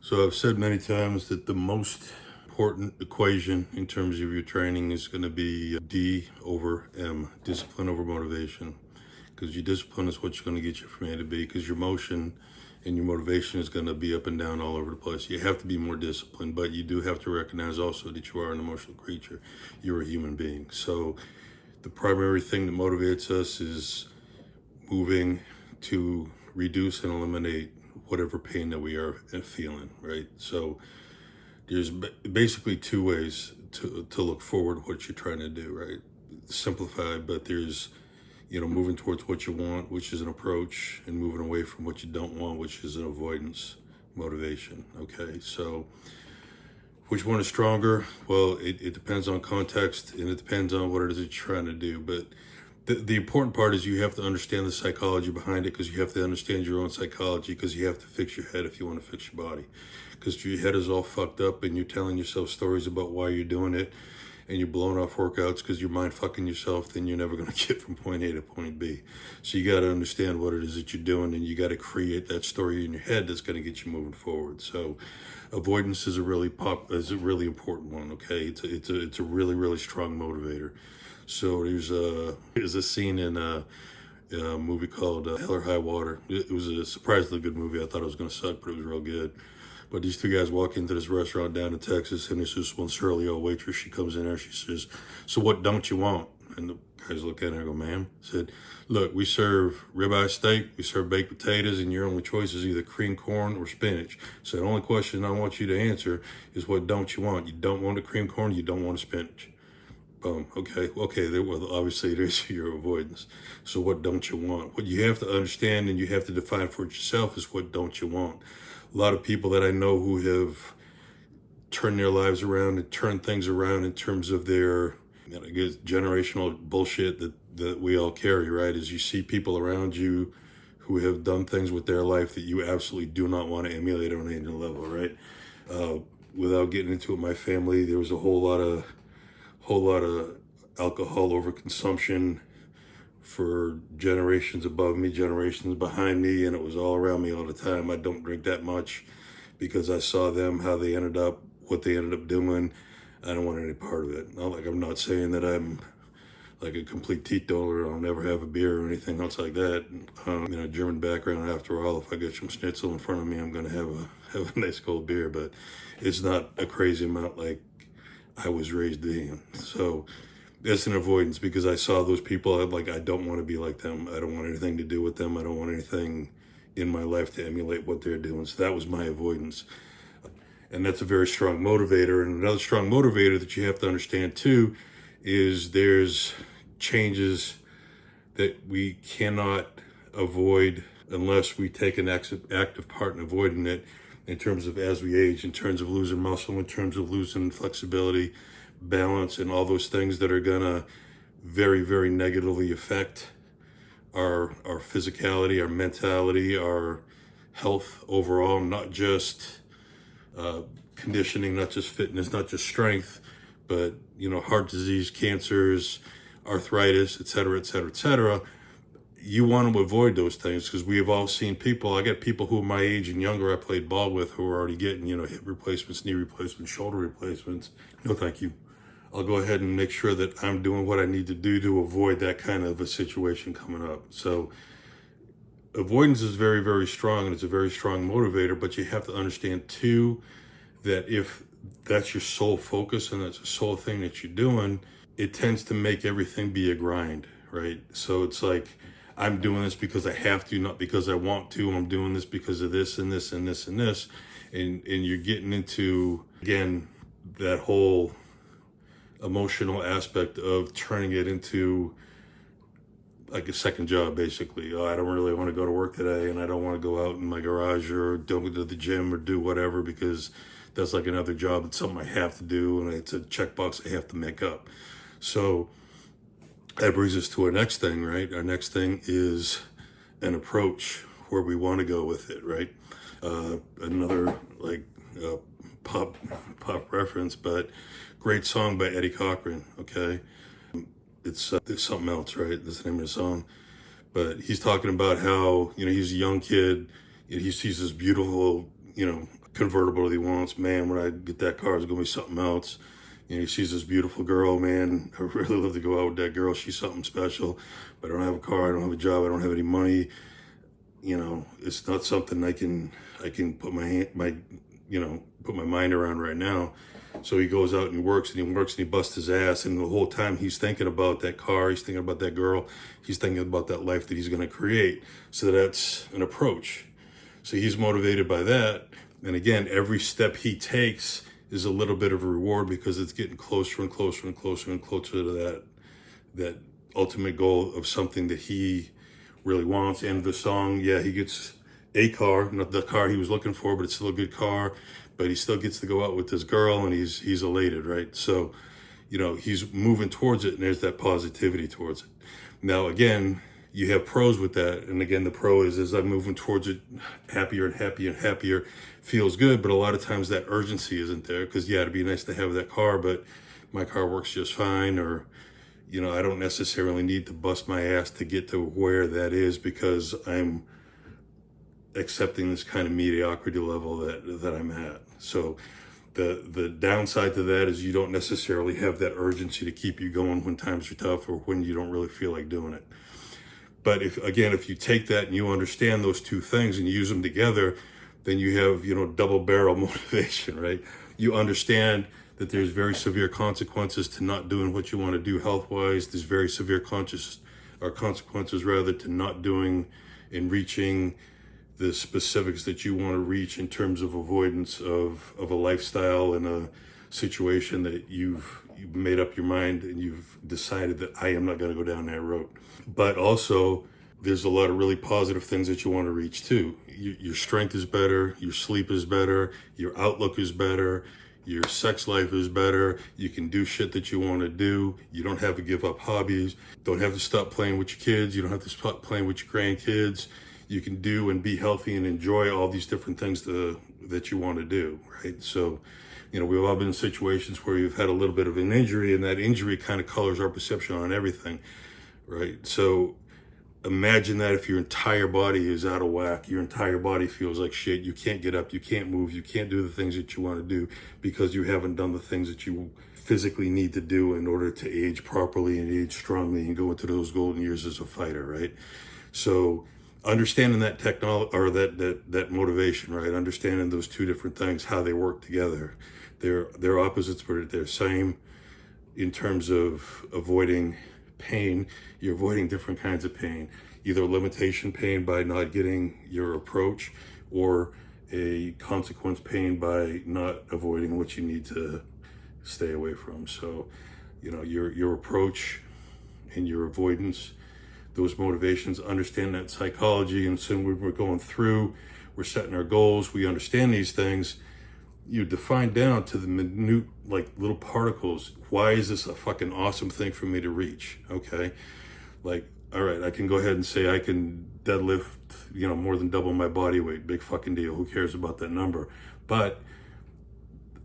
So I've said many times that the most important equation in terms of your training is going to be D over M, discipline over motivation. Because your discipline is what's going to get you from A to B, because your motion and your motivation is going to be up and down all over the place. You have to be more disciplined, but you do have to recognize also that you are an emotional creature. You're a human being. So the primary thing that motivates us is moving to reduce and eliminate whatever pain that we are feeling, right? So there's basically two ways to look forward what you're trying to do, right? Simplified, but there's, moving towards what you want, which is an approach, and moving away from what you don't want, which is an avoidance motivation, okay? So which one is stronger? Well, it depends on context, and it depends on what it is that you're trying to do, but the important part is you have to understand the psychology behind it, because you have to understand your own psychology, because you have to fix your head if you want to fix your body. Because your head is all fucked up and you're telling yourself stories about why you're doing it and you're blowing off workouts because you're mind fucking yourself, then you're never going to get from point A to point B. So you got to understand what it is that you're doing, and you got to create that story in your head that's going to get you moving forward. So avoidance is a really important one, okay? It's a really, really strong motivator. So there's a scene in a movie called Hell or High Water. It was a surprisingly good movie. I thought it was going to suck, but it was real good. But these two guys walk into this restaurant down in Texas, and there's this one surly old waitress. She comes in there, she says, "So what don't you want?" And the guys look at her and go, "Ma'am," said, "Look, we serve ribeye steak, we serve baked potatoes, and your only choice is either cream corn or spinach. So the only question I want you to answer is what don't you want? You don't want the cream corn, you don't want the spinach." Boom. Okay. Well, obviously, there's your avoidance. So what don't you want? What you have to understand and you have to define for yourself is what don't you want. A lot of people that I know who have turned their lives around and turned things around in terms of their, I guess, generational bullshit that we all carry, right? Is you see people around you who have done things with their life that you absolutely do not want to emulate on any level, right? Without getting into it, my family, there was a whole lot of alcohol overconsumption for generations above me, generations behind me, and it was all around me all the time. I don't drink that much because I saw them, how they ended up, what they ended up doing. I don't want any part of it. I'm not saying that I'm like a complete teetotaler. I'll never have a beer or anything else like that. German background. After all, if I get some schnitzel in front of me, I'm gonna have a nice cold beer. But it's not a crazy amount like I was raised being. So that's an avoidance, because I saw those people. I don't want to be like them. I don't want anything to do with them. I don't want anything in my life to emulate what they're doing. So that was my avoidance. And that's a very strong motivator. And another strong motivator that you have to understand too is there's changes that we cannot avoid unless we take an active part in avoiding it, in terms of as we age, in terms of losing muscle, in terms of losing flexibility, balance, and all those things that are gonna very, very negatively affect our physicality, our mentality, our health overall, not just conditioning, not just fitness, not just strength, but heart disease, cancers, arthritis, et cetera, et cetera, et cetera. You want to avoid those things, because we have all seen people. I get people who are my age and younger I played ball with who are already getting, hip replacements, knee replacements, shoulder replacements. No, thank you. I'll go ahead and make sure that I'm doing what I need to do to avoid that kind of a situation coming up. So avoidance is very, very strong, and it's a very strong motivator, but you have to understand too that if that's your sole focus and that's the sole thing that you're doing, it tends to make everything be a grind, right? So it's like, I'm doing this because I have to, not because I want to. I'm doing this because of this and this and this and this. And you're getting into, again, that whole emotional aspect of turning it into like a second job, basically. Oh, I don't really want to go to work today, and I don't want to go out in my garage or don't go to the gym or do whatever, because that's like another job. It's something I have to do, and it's a checkbox I have to make up. So that brings us to our next thing, right? Our next thing is an approach, where we want to go with it, right? Another pop reference, but great song by Eddie Cochran, okay? It's something else, right? That's the name of the song. But he's talking about how, he's a young kid, and he sees this beautiful, convertible that he wants. Man, when I get that car, it's gonna be something else. You know, he sees this beautiful girl, man. I really love to go out with that girl. She's something special. But I don't have a car, I don't have a job, I don't have any money. You know, it's not something I can put put my mind around right now. So he goes out and he works and he busts his ass, and the whole time he's thinking about that car, he's thinking about that girl, he's thinking about that life that he's going to create. So that's an approach. So he's motivated by that. And again, every step he takes is a little bit of a reward, because it's getting closer and closer and closer and closer to that ultimate goal of something that he really wants. And the song, yeah, he gets a car, not the car he was looking for, but it's still a good car. But he still gets to go out with this girl, and he's elated, right? So, you know, he's moving towards it, and there's that positivity towards it. Now, again, you have pros with that. And again, the pro is as I'm moving towards it, happier and happier and happier, feels good. But a lot of times that urgency isn't there, because, yeah, it'd be nice to have that car, but my car works just fine. Or, you know, I don't necessarily need to bust my ass to get to where that is, because I'm accepting this kind of mediocrity level that I'm at. So the downside to that is you don't necessarily have that urgency to keep you going when times are tough or when you don't really feel like doing it. But if you take that and you understand those two things and use them together, then you have, you know, double barrel motivation, right? You understand that there's very severe consequences to not doing what you want to do health-wise. There's very severe consequences rather to not doing and reaching the specifics that you want to reach in terms of avoidance of a lifestyle and a situation that you've made up your mind and you've decided that I am not going to go down that road. But also, there's a lot of really positive things that you want to reach too. Your strength is better, your sleep is better, your outlook is better, your sex life is better, you can do shit that you want to do, you don't have to give up hobbies, don't have to stop playing with your kids, you don't have to stop playing with your grandkids. You can do and be healthy and enjoy all these different things that you want to do, right? So, you know, we've all been in situations where you've had a little bit of an injury, and that injury kind of colors our perception on everything, right? So imagine that if your entire body is out of whack, your entire body feels like shit, you can't get up, you can't move, you can't do the things that you want to do because you haven't done the things that you physically need to do in order to age properly and age strongly and go into those golden years as a fighter, right? So understanding that technology or that motivation, right? Understanding those two different things, how they work together. They're opposites, but they're same in terms of avoiding pain. You're avoiding different kinds of pain, either limitation pain by not getting your approach, or a consequence pain by not avoiding what you need to stay away from. So, you know, your approach and your avoidance, those motivations, understand that psychology. And so when we're going through, we're setting our goals, we understand these things, you define down to the minute, like little particles. Why is this a fucking awesome thing for me to reach? Okay. Like, all right, I can go ahead and say I can deadlift, you know, more than double my body weight. Big fucking deal. Who cares about that number? But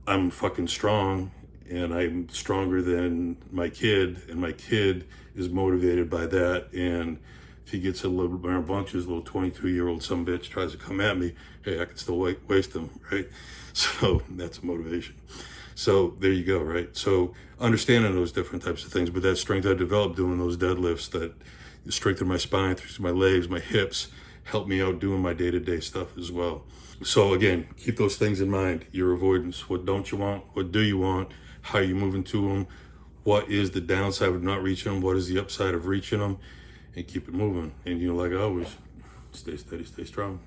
I'm fucking strong, and I'm stronger than my kid, and my kid is motivated by that. And if he gets a little rambunctious, little 22-year-old some bitch tries to come at me, hey, I can still waste him, right? So that's a motivation. So there you go, right? So understanding those different types of things, but that strength I developed doing those deadlifts, that strengthened my spine, through my legs, my hips, helped me out doing my day-to-day stuff as well. So again, keep those things in mind. Your avoidance, what don't you want? What do you want? How are you moving to them? What is the downside of not reaching them? What is the upside of reaching them? And keep it moving. And, you know, like always, stay steady, stay strong.